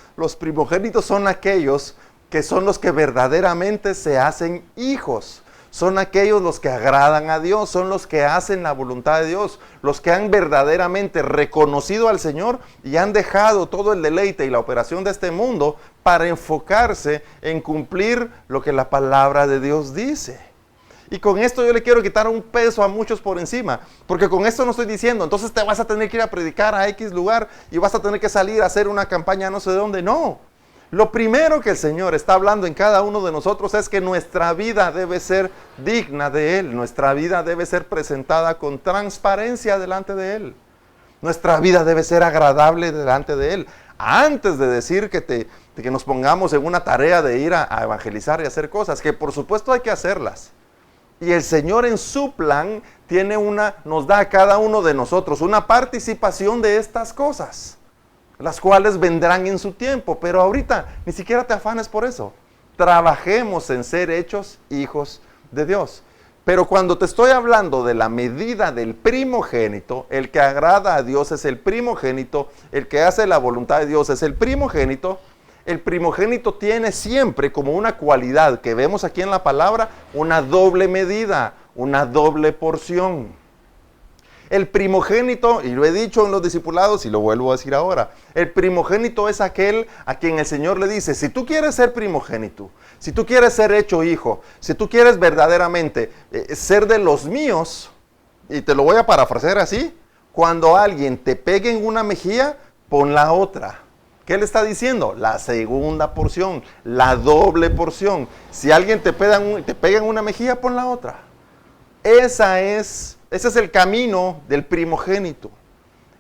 son aquellos que son los que verdaderamente se hacen hijos. Son aquellos los que agradan a Dios, son los que hacen la voluntad de Dios, los que han verdaderamente reconocido al Señor y han dejado todo el deleite y la operación de este mundo para enfocarse en cumplir lo que la palabra de Dios dice. Y con esto yo le quiero quitar un peso a muchos por encima, porque con esto no estoy diciendo, entonces te vas a tener que ir a predicar a X lugar y vas a tener que salir a hacer una campaña no sé de dónde, no. Lo primero que el Señor está hablando en cada uno de nosotros es que nuestra vida debe ser digna de Él, nuestra vida debe ser presentada con transparencia delante de Él, nuestra vida debe ser agradable delante de Él. Antes de decir que nos pongamos en una tarea de ir a evangelizar y hacer cosas, que por supuesto hay que hacerlas. Y el Señor en su plan nos da a cada uno de nosotros una participación de estas cosas, las cuales vendrán en su tiempo, pero ahorita ni siquiera te afanes por eso. Trabajemos en ser hechos hijos de Dios. Pero cuando te estoy hablando de la medida del primogénito, el que agrada a Dios es el primogénito, el que hace la voluntad de Dios es el primogénito. El primogénito tiene siempre como una cualidad que vemos aquí en la palabra, una doble medida, una doble porción. El primogénito, y lo he dicho en los discipulados y lo vuelvo a decir ahora, el primogénito es aquel a quien el Señor le dice, si tú quieres ser primogénito, si tú quieres ser hecho hijo, si tú quieres verdaderamente ser de los míos, y te lo voy a parafrasear así, cuando alguien te pegue en una mejilla, pon la otra. ¿Qué le está diciendo? La segunda porción, la doble porción. Si alguien te pega en una mejilla, pon la otra. Ese es el camino del primogénito.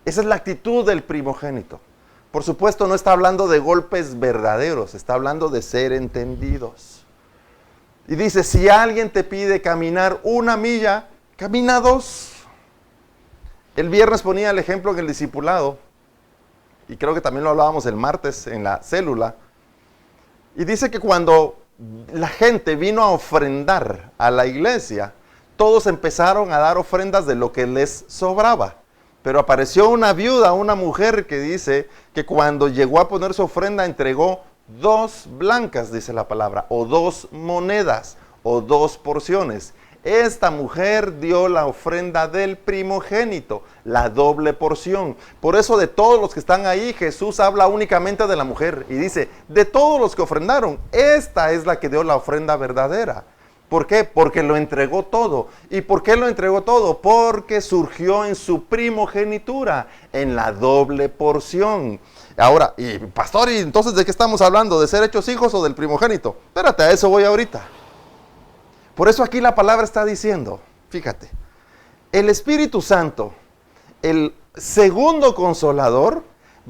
Esa es la actitud del primogénito. Por supuesto, no está hablando de golpes verdaderos, está hablando de ser entendidos. Y dice, si alguien te pide caminar 1 milla, camina 2. El viernes ponía el ejemplo en el discipulado, y creo que también lo hablábamos el martes en la célula, y dice que cuando la gente vino a ofrendar a la iglesia, todos empezaron a dar ofrendas de lo que les sobraba. Pero apareció una viuda, una mujer que dice que cuando llegó a poner su ofrenda entregó 2 blancas, dice la palabra, o 2 monedas, o 2 porciones. Esta mujer dio la ofrenda del primogénito, la doble porción. Por eso de todos los que están ahí, Jesús habla únicamente de la mujer y dice, de todos los que ofrendaron, esta es la que dio la ofrenda verdadera. ¿Por qué? Porque lo entregó todo. ¿Y por qué lo entregó todo? Porque surgió en su primogenitura, en la doble porción. Ahora, y pastor, ¿y entonces de qué estamos hablando? ¿De ser hechos hijos o del primogénito? Espérate, a eso voy ahorita. Por eso aquí la palabra está diciendo, fíjate, el Espíritu Santo, el segundo consolador,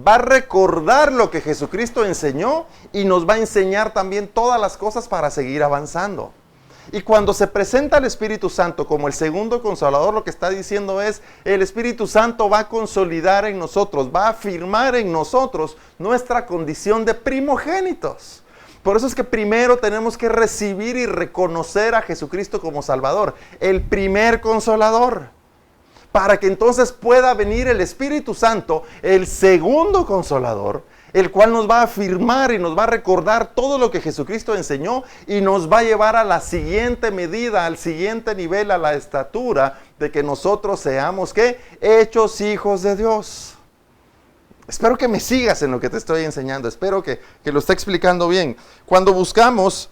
va a recordar lo que Jesucristo enseñó y nos va a enseñar también todas las cosas para seguir avanzando. Y cuando se presenta el Espíritu Santo como el segundo consolador, lo que está diciendo es, el Espíritu Santo va a consolidar en nosotros, va a afirmar en nosotros nuestra condición de primogénitos. Por eso es que primero tenemos que recibir y reconocer a Jesucristo como Salvador, el primer consolador, para que entonces pueda venir el Espíritu Santo, el segundo consolador, el cual nos va a afirmar y nos va a recordar todo lo que Jesucristo enseñó y nos va a llevar a la siguiente medida, al siguiente nivel, a la estatura de que nosotros seamos, ¿qué? Hechos hijos de Dios. Espero que me sigas en lo que te estoy enseñando, espero que lo esté explicando bien. Cuando buscamos,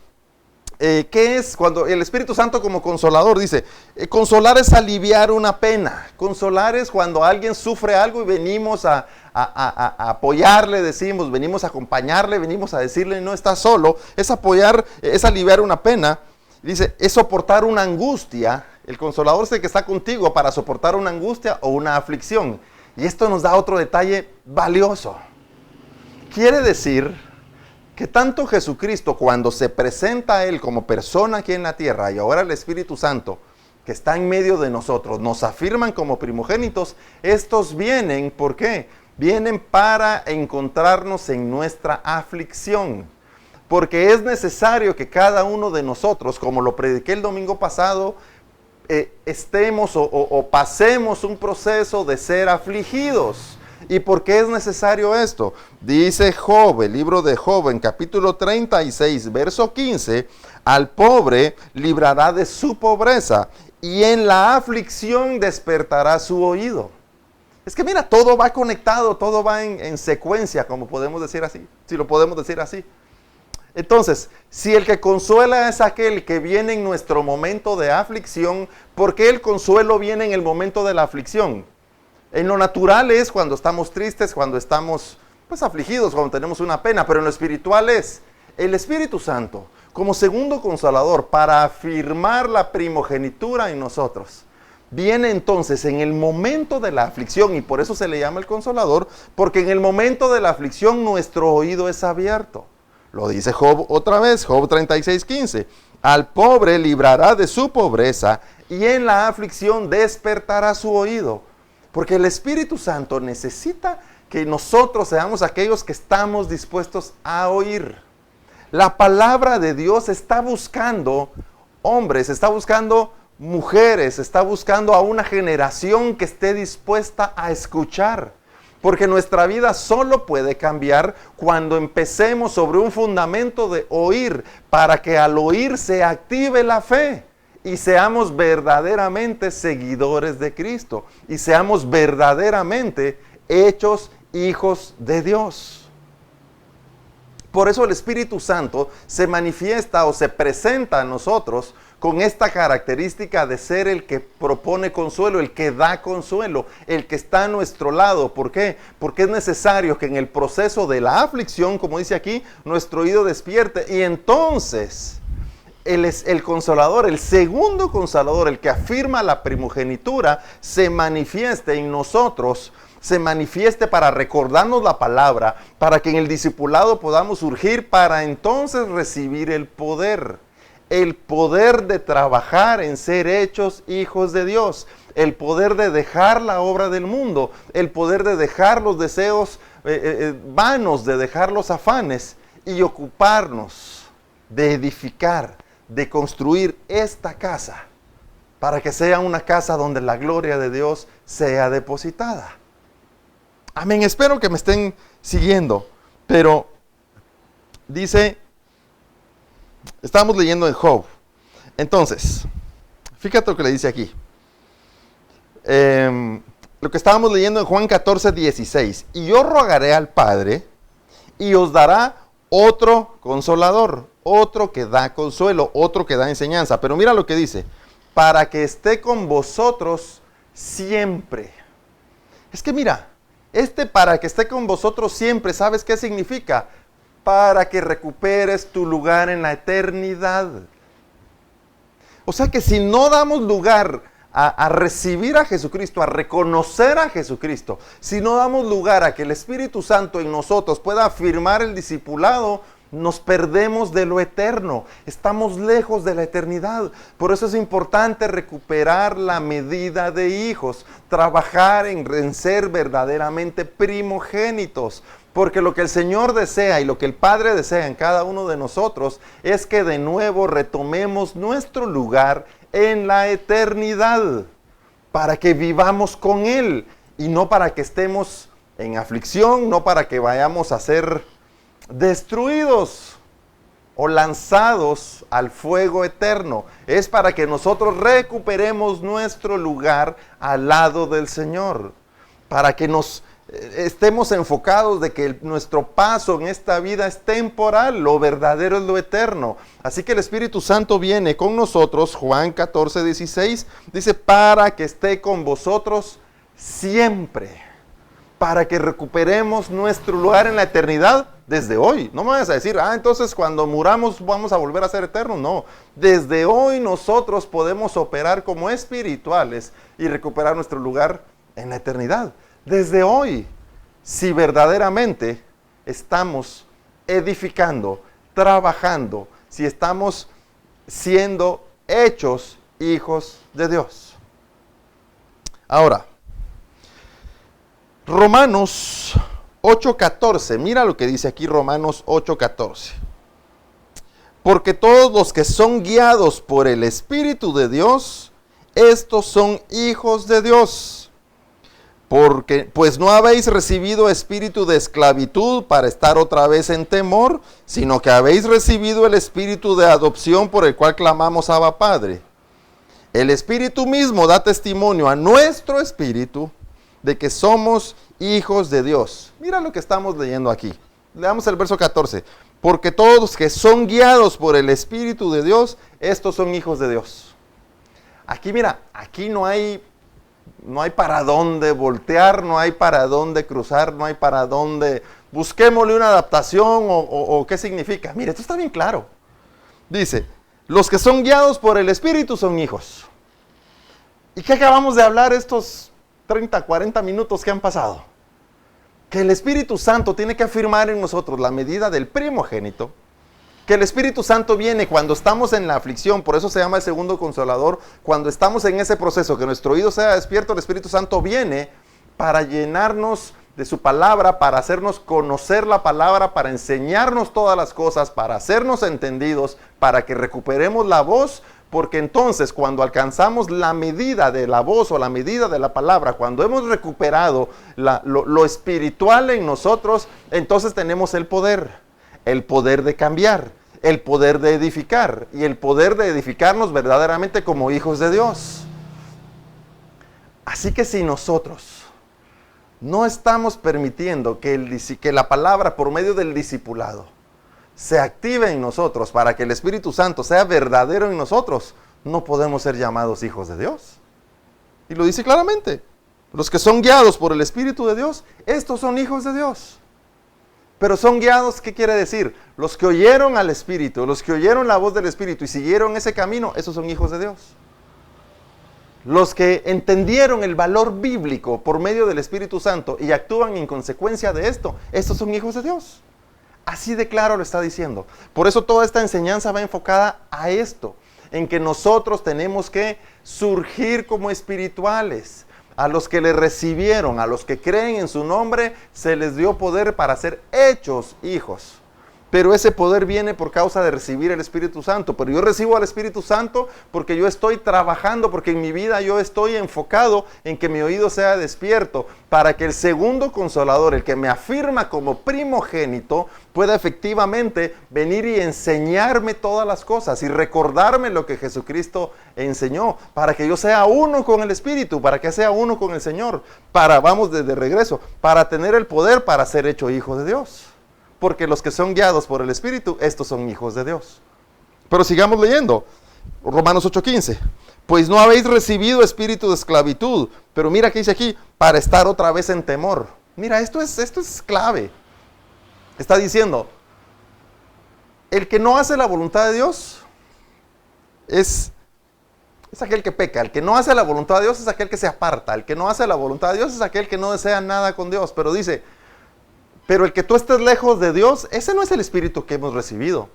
¿qué es? Cuando el Espíritu Santo como consolador dice, consolar es aliviar una pena. Consolar es cuando alguien sufre algo y venimos a apoyarle, decimos, venimos a acompañarle, venimos a decirle no estás solo. Es apoyar, es aliviar una pena. Dice, es soportar una angustia. El consolador es el que está contigo para soportar una angustia o una aflicción. Y esto nos da otro detalle valioso. Quiere decir que tanto Jesucristo, cuando se presenta a Él como persona aquí en la tierra, y ahora el Espíritu Santo, que está en medio de nosotros, nos afirman como primogénitos, estos vienen, ¿por qué? Vienen para encontrarnos en nuestra aflicción. Porque es necesario que cada uno de nosotros, como lo prediqué el domingo pasado, estemos o pasemos un proceso de ser afligidos. ¿Y por qué es necesario esto? Dice Job, el libro de Job, en capítulo 36, verso 15, al pobre librará de su pobreza y en la aflicción despertará su oído. Es que mira, todo va conectado, todo va en secuencia, como podemos decir así, si lo podemos decir así. Entonces, si el que consuela es aquel que viene en nuestro momento de aflicción, ¿por qué el consuelo viene en el momento de la aflicción? En lo natural es cuando estamos tristes, cuando estamos afligidos, cuando tenemos una pena, pero en lo espiritual es el Espíritu Santo como segundo consolador para afirmar la primogenitura en nosotros. Viene entonces en el momento de la aflicción, y por eso se le llama el consolador, porque en el momento de la aflicción nuestro oído es abierto. Lo dice Job otra vez, Job 36:15. Al pobre librará de su pobreza y en la aflicción despertará su oído. Porque el Espíritu Santo necesita que nosotros seamos aquellos que estamos dispuestos a oír. La palabra de Dios está buscando hombres, está buscando mujeres, está buscando a una generación que esté dispuesta a escuchar. Porque nuestra vida solo puede cambiar cuando empecemos sobre un fundamento de oír, para que al oír se active la fe y seamos verdaderamente seguidores de Cristo y seamos verdaderamente hechos hijos de Dios. Por eso el Espíritu Santo se manifiesta o se presenta a nosotros con esta característica de ser el que propone consuelo, el que da consuelo, el que está a nuestro lado. ¿Por qué? Porque es necesario que en el proceso de la aflicción, como dice aquí, nuestro oído despierte. Y entonces, el consolador, el segundo consolador, el que afirma la primogenitura, se manifieste en nosotros, se manifieste para recordarnos la palabra, para que en el discipulado podamos surgir, para entonces recibir el poder de trabajar en ser hechos hijos de Dios, el poder de dejar la obra del mundo, el poder de dejar los deseos vanos, de dejar los afanes y ocuparnos de edificar, de construir esta casa para que sea una casa donde la gloria de Dios sea depositada. Amén, espero que me estén siguiendo, pero dice, estamos leyendo en Job. Entonces, fíjate lo que le dice aquí. Lo que estábamos leyendo en Juan 14:16. Y yo rogaré al Padre y os dará otro consolador, otro que da consuelo, otro que da enseñanza. Pero mira lo que dice, para que esté con vosotros siempre. Es que mira, para que esté con vosotros siempre, ¿sabes qué significa? Para que recuperes tu lugar en la eternidad. O sea que si no damos lugar a recibir a Jesucristo, a reconocer a Jesucristo, si no damos lugar a que el Espíritu Santo en nosotros pueda afirmar el discipulado, nos perdemos de lo eterno, estamos lejos de la eternidad. Por eso es importante recuperar la medida de hijos, trabajar en ser verdaderamente primogénitos. Porque lo que el Señor desea y lo que el Padre desea en cada uno de nosotros es que de nuevo retomemos nuestro lugar en la eternidad, para que vivamos con Él y no para que estemos en aflicción, no para que vayamos a ser destruidos o lanzados al fuego eterno. Es para que nosotros recuperemos nuestro lugar al lado del Señor, para que nos estemos enfocados de que nuestro paso en esta vida es temporal, lo verdadero es lo eterno. Así que el Espíritu Santo viene con nosotros, Juan 14, 16, dice, para que esté con vosotros siempre, para que recuperemos nuestro lugar en la eternidad desde hoy. No me vayas a decir, entonces cuando muramos vamos a volver a ser eternos. No, desde hoy nosotros podemos operar como espirituales y recuperar nuestro lugar en la eternidad. Desde hoy, si verdaderamente estamos edificando, trabajando, si estamos siendo hechos hijos de Dios. Ahora, Romanos 8:14, mira lo que dice aquí Romanos 8:14. Porque todos los que son guiados por el Espíritu de Dios, estos son hijos de Dios. Porque pues no habéis recibido espíritu de esclavitud para estar otra vez en temor, sino que habéis recibido el espíritu de adopción por el cual clamamos Abba Padre. El Espíritu mismo da testimonio a nuestro espíritu de que somos hijos de Dios. Mira lo que estamos leyendo aquí. Leamos el verso 14. Porque todos los que son guiados por el Espíritu de Dios, estos son hijos de Dios. Aquí mira, aquí no hay para dónde voltear, no hay para dónde cruzar, no hay para dónde, busquémosle una adaptación o qué significa. Mire, esto está bien claro. Dice, los que son guiados por el Espíritu son hijos. ¿Y qué acabamos de hablar estos 30, 40 minutos que han pasado? Que el Espíritu Santo tiene que afirmar en nosotros la medida del primogénito, que el Espíritu Santo viene cuando estamos en la aflicción, por eso se llama el segundo consolador, cuando estamos en ese proceso, que nuestro oído sea despierto, el Espíritu Santo viene para llenarnos de su palabra, para hacernos conocer la palabra, para enseñarnos todas las cosas, para hacernos entendidos, para que recuperemos la voz, porque entonces cuando alcanzamos la medida de la voz o la medida de la palabra, cuando hemos recuperado lo espiritual en nosotros, entonces tenemos el poder de cambiar, el poder de edificar y el poder de edificarnos verdaderamente como hijos de Dios. Así que si nosotros no estamos permitiendo que la palabra por medio del discipulado se active en nosotros para que el Espíritu Santo sea verdadero en nosotros, no podemos ser llamados hijos de Dios. Y lo dice claramente, los que son guiados por el Espíritu de Dios, estos son hijos de Dios. Pero son guiados, ¿qué quiere decir? Los que oyeron al Espíritu, los que oyeron la voz del Espíritu y siguieron ese camino, esos son hijos de Dios. Los que entendieron el valor bíblico por medio del Espíritu Santo y actúan en consecuencia de esto, estos son hijos de Dios. Así de claro lo está diciendo. Por eso toda esta enseñanza va enfocada a esto, en que nosotros tenemos que surgir como espirituales. A los que le recibieron, a los que creen en su nombre, se les dio poder para ser hechos hijos. Pero ese poder viene por causa de recibir el Espíritu Santo. Pero yo recibo al Espíritu Santo porque yo estoy trabajando, porque en mi vida yo estoy enfocado en que mi oído sea despierto, para que el segundo consolador, el que me afirma como primogénito, pueda efectivamente venir y enseñarme todas las cosas y recordarme lo que Jesucristo enseñó, para que yo sea uno con el Espíritu, para que sea uno con el Señor, vamos desde regreso, para tener el poder para ser hecho hijo de Dios. Porque los que son guiados por el Espíritu, estos son hijos de Dios. Pero sigamos leyendo. Romanos 8:15. Pues no habéis recibido espíritu de esclavitud. Pero mira qué dice aquí, para estar otra vez en temor. Mira, esto es clave. Está diciendo, el que no hace la voluntad de Dios es aquel que peca. El que no hace la voluntad de Dios es aquel que se aparta. El que no hace la voluntad de Dios es aquel que no desea nada con Dios. Pero dice, Pero el que tú estés lejos de Dios, ese no es el espíritu que hemos recibido.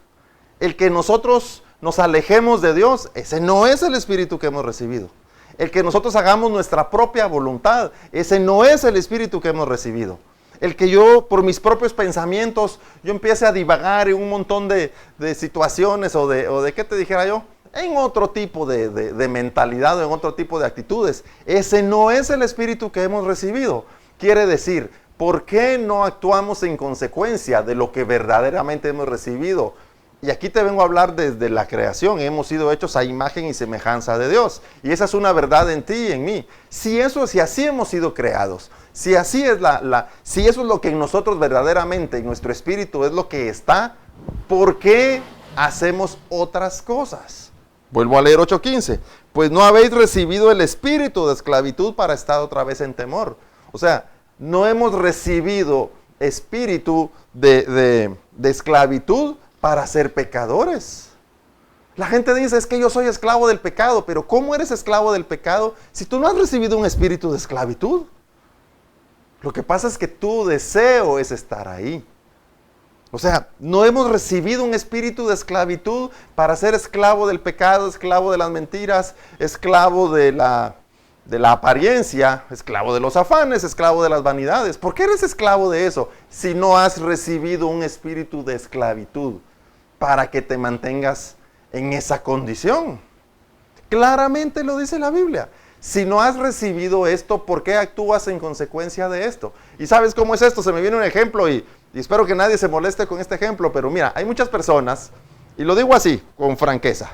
El que nosotros nos alejemos de Dios, ese no es el espíritu que hemos recibido. El que nosotros hagamos nuestra propia voluntad, ese no es el espíritu que hemos recibido. El que yo, por mis propios pensamientos, yo empiece a divagar en un montón de situaciones o de ¿qué te dijera yo? En otro tipo de mentalidad o en otro tipo de actitudes. Ese no es el espíritu que hemos recibido. Quiere decir, ¿por qué no actuamos en consecuencia de lo que verdaderamente hemos recibido? Y aquí te vengo a hablar desde la creación. Hemos sido hechos a imagen y semejanza de Dios. Y esa es una verdad en ti y en mí. Si así hemos sido creados, si así es si eso es lo que en nosotros verdaderamente, en nuestro espíritu es lo que está, ¿por qué hacemos otras cosas? Vuelvo a leer 8:15. Pues no habéis recibido el espíritu de esclavitud para estar otra vez en temor. O sea, no hemos recibido espíritu de esclavitud para ser pecadores. La gente dice, es que yo soy esclavo del pecado, pero ¿cómo eres esclavo del pecado si tú no has recibido un espíritu de esclavitud? Lo que pasa es que tu deseo es estar ahí. O sea, no hemos recibido un espíritu de esclavitud para ser esclavo del pecado, esclavo de las mentiras, esclavo de la apariencia, esclavo de los afanes, esclavo de las vanidades. ¿Por qué eres esclavo de eso si no has recibido un espíritu de esclavitud para que te mantengas en esa condición? Claramente lo dice la Biblia. Si no has recibido esto, ¿por qué actúas en consecuencia de esto? ¿Y sabes cómo es esto? Se me viene un ejemplo y espero que nadie se moleste con este ejemplo, pero mira, hay muchas personas, y lo digo así, con franqueza,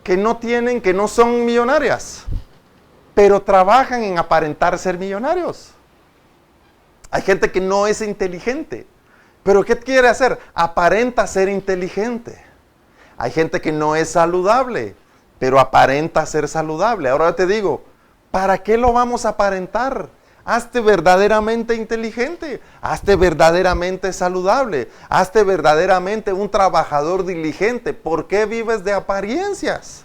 que no son millonarias, pero trabajan en aparentar ser millonarios. Hay gente que no es inteligente, pero ¿qué quiere hacer? Aparenta ser inteligente. Hay gente que no es saludable, pero aparenta ser saludable. Ahora te digo, ¿para qué lo vamos a aparentar? Hazte verdaderamente inteligente, hazte verdaderamente saludable, hazte verdaderamente un trabajador diligente. ¿Por qué vives de apariencias?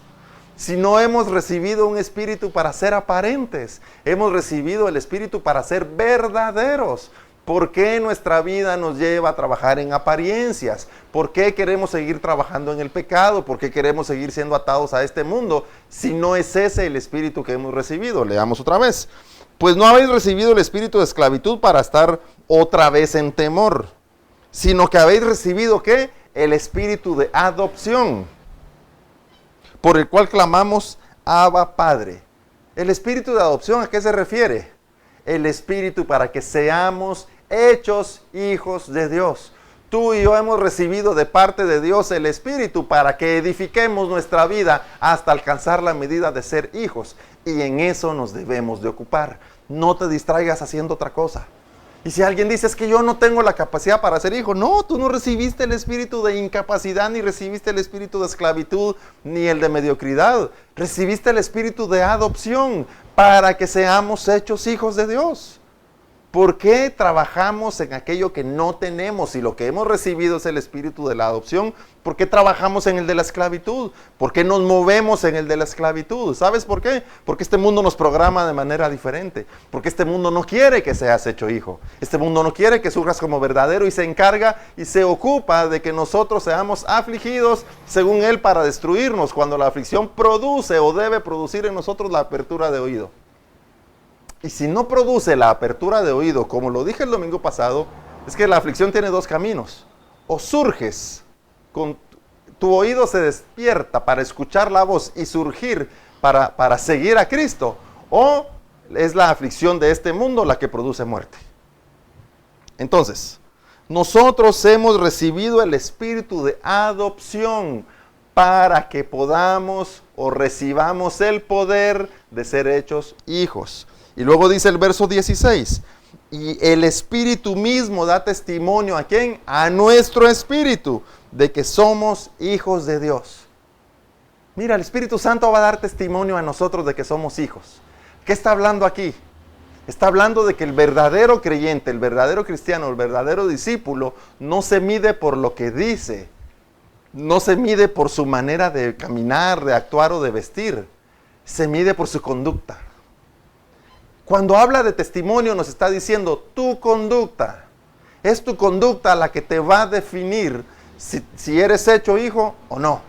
Si no hemos recibido un espíritu para ser aparentes, hemos recibido el espíritu para ser verdaderos. ¿Por qué nuestra vida nos lleva a trabajar en apariencias? ¿Por qué queremos seguir trabajando en el pecado? ¿Por qué queremos seguir siendo atados a este mundo si no es ese el espíritu que hemos recibido? Leamos otra vez. Pues no habéis recibido el espíritu de esclavitud para estar otra vez en temor, sino que habéis recibido ¿qué? El espíritu de adopción, por el cual clamamos, Abba, Padre. ¿El espíritu de adopción a qué se refiere? El espíritu para que seamos hechos hijos de Dios. Tú y yo hemos recibido de parte de Dios el espíritu para que edifiquemos nuestra vida hasta alcanzar la medida de ser hijos. Y en eso nos debemos de ocupar. No te distraigas haciendo otra cosa. Y si alguien dice, es que yo no tengo la capacidad para ser hijo. No, tú no recibiste el espíritu de incapacidad, ni recibiste el espíritu de esclavitud, ni el de mediocridad. Recibiste el espíritu de adopción para que seamos hechos hijos de Dios. ¿Por qué trabajamos en aquello que no tenemos? Si lo que hemos recibido es el espíritu de la adopción, ¿por qué trabajamos en el de la esclavitud? ¿Por qué nos movemos en el de la esclavitud? ¿Sabes por qué? Porque este mundo nos programa de manera diferente. Porque este mundo no quiere que seas hecho hijo. Este mundo no quiere que surjas como verdadero y se encarga y se ocupa de que nosotros seamos afligidos según él para destruirnos, cuando la aflicción produce o debe producir en nosotros la apertura de oído. Y si no produce la apertura de oído, como lo dije el domingo pasado, es que la aflicción tiene dos caminos. O surges, tu oído se despierta para escuchar la voz y surgir para seguir a Cristo, o es la aflicción de este mundo la que produce muerte. Entonces, nosotros hemos recibido el espíritu de adopción para que podamos o recibamos el poder de ser hechos hijos. Y luego dice el verso 16, y el Espíritu mismo da testimonio ¿a quién? A nuestro espíritu, de que somos hijos de Dios. Mira, el Espíritu Santo va a dar testimonio a nosotros de que somos hijos. ¿Qué está hablando aquí? Está hablando de que el verdadero creyente, el verdadero cristiano, el verdadero discípulo, no se mide por lo que dice, no se mide por su manera de caminar, de actuar o de vestir, se mide por su conducta. Cuando habla de testimonio nos está diciendo tu conducta. Es tu conducta la que te va a definir si eres hecho hijo o no.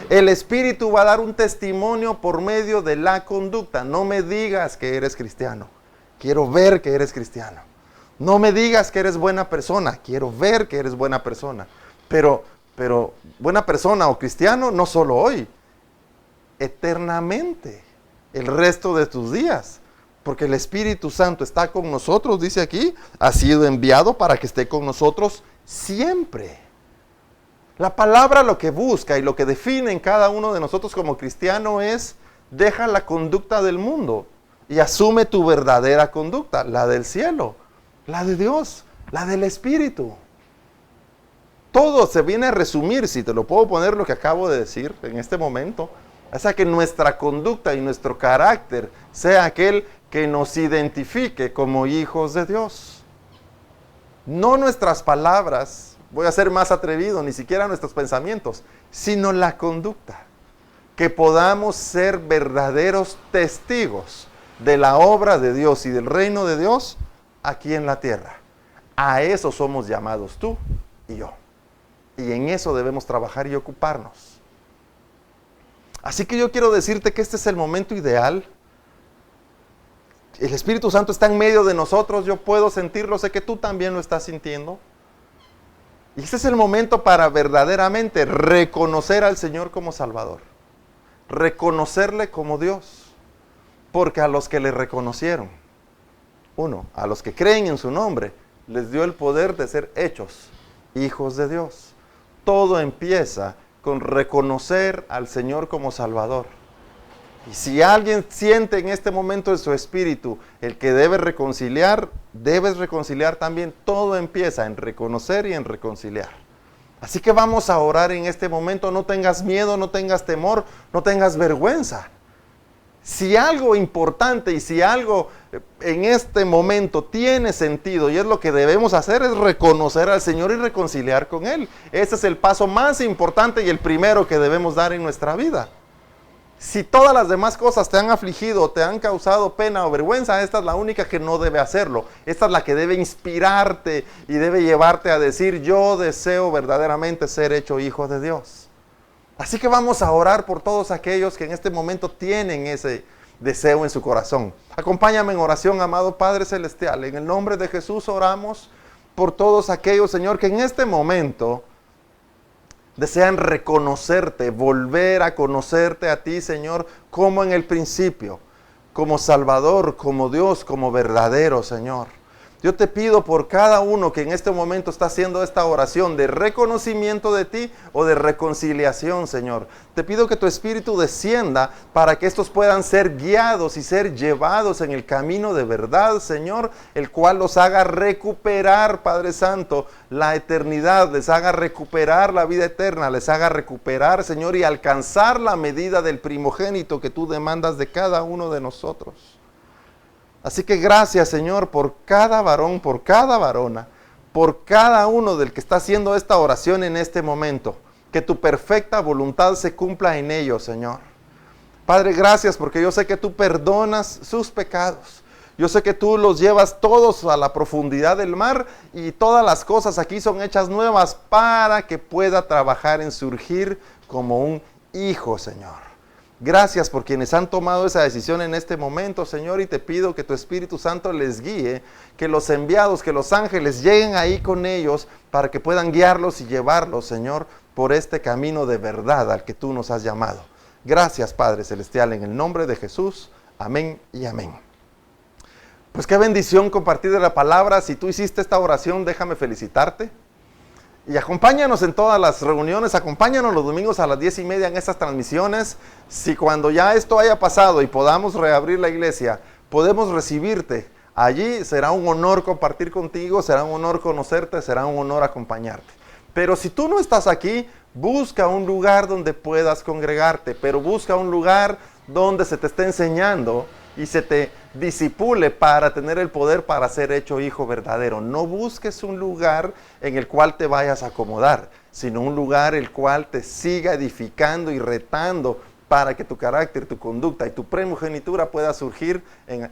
El Espíritu va a dar un testimonio por medio de la conducta. No me digas que eres cristiano. Quiero ver que eres cristiano. No me digas que eres buena persona. Quiero ver que eres buena persona. Pero buena persona o cristiano no solo hoy, eternamente, el resto de tus días. Porque el Espíritu Santo está con nosotros, dice aquí, ha sido enviado para que esté con nosotros siempre. La palabra lo que busca y lo que define en cada uno de nosotros como cristiano es: deja la conducta del mundo y asume tu verdadera conducta, la del cielo, la de Dios, la del Espíritu. Todo se viene a resumir, si te lo puedo poner lo que acabo de decir en este momento, es a que nuestra conducta y nuestro carácter sea aquel que nos identifique como hijos de Dios. No nuestras palabras, voy a ser más atrevido, ni siquiera nuestros pensamientos, sino la conducta. Que podamos ser verdaderos testigos de la obra de Dios y del reino de Dios aquí en la tierra. A eso somos llamados tú y yo. Y en eso debemos trabajar y ocuparnos. Así que yo quiero decirte que este es el momento ideal. El Espíritu Santo está en medio de nosotros, yo puedo sentirlo, sé que tú también lo estás sintiendo. Y este es el momento para verdaderamente reconocer al Señor como Salvador. Reconocerle como Dios. Porque a los que le reconocieron, a los que creen en su nombre, les dio el poder de ser hechos hijos de Dios. Todo empieza con reconocer al Señor como Salvador. Y si alguien siente en este momento en su espíritu el que debe reconciliar, debes reconciliar también. Todo empieza en reconocer y en reconciliar. Así que vamos a orar en este momento. No tengas miedo, no tengas temor, no tengas vergüenza. Si algo importante y si algo en este momento tiene sentido y es lo que debemos hacer, es reconocer al Señor y reconciliar con Él. Ese es el paso más importante y el primero que debemos dar en nuestra vida. Si todas las demás cosas te han afligido, te han causado pena o vergüenza, esta es la única que no debe hacerlo. Esta es la que debe inspirarte y debe llevarte a decir: yo deseo verdaderamente ser hecho hijo de Dios. Así que vamos a orar por todos aquellos que en este momento tienen ese deseo en su corazón. Acompáñame en oración, amado Padre Celestial. En el nombre de Jesús oramos por todos aquellos, Señor, que en este momento desean reconocerte, volver a conocerte a ti, Señor, como en el principio, como Salvador, como Dios, como verdadero, Señor. Yo te pido por cada uno que en este momento está haciendo esta oración de reconocimiento de ti o de reconciliación, Señor. Te pido que tu Espíritu descienda para que estos puedan ser guiados y ser llevados en el camino de verdad, Señor, el cual los haga recuperar, Padre Santo, la eternidad, les haga recuperar la vida eterna, les haga recuperar, Señor, y alcanzar la medida del primogénito que tú demandas de cada uno de nosotros. Así que gracias, Señor, por cada varón, por cada varona, por cada uno del que está haciendo esta oración en este momento. Que tu perfecta voluntad se cumpla en ellos, Señor. Padre, gracias porque yo sé que tú perdonas sus pecados. Yo sé que tú los llevas todos a la profundidad del mar y todas las cosas aquí son hechas nuevas para que pueda trabajar en surgir como un hijo, Señor. Gracias por quienes han tomado esa decisión en este momento, Señor, y te pido que tu Espíritu Santo les guíe, que los enviados, que los ángeles lleguen ahí con ellos para que puedan guiarlos y llevarlos, Señor, por este camino de verdad al que tú nos has llamado. Gracias, Padre Celestial, en el nombre de Jesús. Amén y amén. Pues qué bendición compartir de la palabra. Si tú hiciste esta oración, déjame felicitarte. Y acompáñanos en todas las reuniones, acompáñanos los domingos a las 10:30 en estas transmisiones. Si cuando ya esto haya pasado y podamos reabrir la iglesia, podemos recibirte allí, será un honor compartir contigo, será un honor conocerte, será un honor acompañarte. Pero si tú no estás aquí, busca un lugar donde puedas congregarte, pero busca un lugar donde se te esté enseñando y se te disipule para tener el poder para ser hecho hijo verdadero. No busques un lugar en el cual te vayas a acomodar, sino un lugar el cual te siga edificando y retando para que tu carácter, tu conducta y tu primogenitura pueda surgir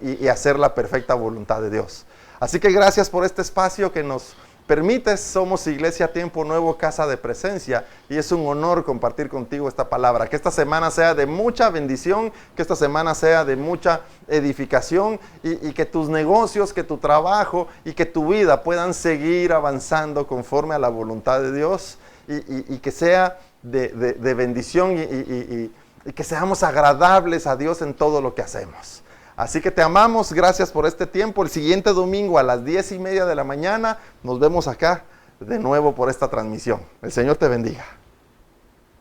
y hacer la perfecta voluntad de Dios. Así que gracias por este espacio que nos permites, somos Iglesia Tiempo Nuevo, Casa de Presencia, y es un honor compartir contigo esta palabra. Que esta semana sea de mucha bendición, que esta semana sea de mucha edificación, y que tus negocios, que tu trabajo y que tu vida puedan seguir avanzando conforme a la voluntad de Dios, y que sea de bendición, y que seamos agradables a Dios en todo lo que hacemos. Así que te amamos, gracias por este tiempo. El siguiente domingo a las 10:30 de la mañana nos vemos acá de nuevo por esta transmisión. El Señor te bendiga.